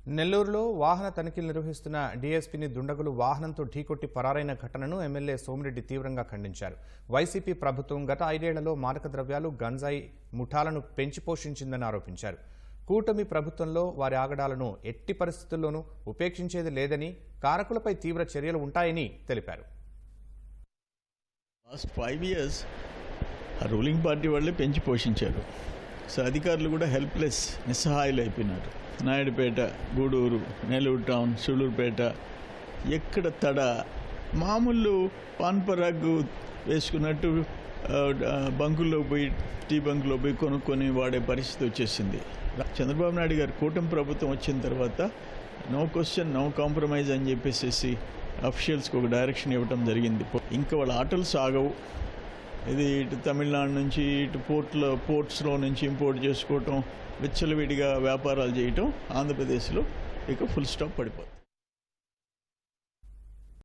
నెల్లూరులో వాహన తనిఖీలు నిర్వహిస్తున్న డీఎస్పీని దుండగులు వాహనంతో ఢీకొట్టి పరారైన ఘటనను ఎమ్మెల్యే సోమిరెడ్డి తీవ్రంగా ఖండించారు. వైసీపీ ప్రభుత్వం గత 5 ఏళ్లలో మాదక ద్రవ్యాలు, గంజాయి ముఠాలను పెంచి పోషించిందని ఆరోపించారు. కూటమి ప్రభుత్వంలో వారి ఆగడాలను ఎట్టి పరిస్థితుల్లోనూ ఉపేక్షించేది లేదని, కారకులపై తీవ్ర చర్యలు ఉంటాయని తెలిపారు. లాస్ట్ 5 years రూలింగ్ పార్టీ వాళ్ళే పెంచి పోషించారు. సో అధికారులు కూడా హెల్ప్లెస్, నిస్సహాయులు అయిపోయినారు. నాయుడుపేట, గూడూరు, నెల్లూరు టౌన్, సూళ్ళూరుపేట ఎక్కడ తడ మామూలు పాన్పరాగు వేసుకున్నట్టు బంకుల్లో పోయి, టీ బంకులో పోయి కొనుక్కొని వాడే పరిస్థితి వచ్చేసింది. చంద్రబాబు నాయుడు గారు కూటమి ప్రభుత్వం వచ్చిన తర్వాత నో క్వశ్చన్, నో కాంప్రమైజ్ అని చెప్పేసి అఫీషియల్స్కి ఒక డైరెక్షన్ ఇవ్వటం జరిగింది. ఇంకా వాళ్ళ ఆటలు సాగవు. ఇది ఇటు తమిళనాడు నుంచి, ఇటు పోర్ట్స్లో నుంచి ఇంపోర్ట్ చేసుకోవటం, విచ్చలవిడిగా వ్యాపారాలు చేయటం ఆంధ్రప్రదేశ్లో ఇక ఫుల్ స్టాప్ పడిపోతుంది.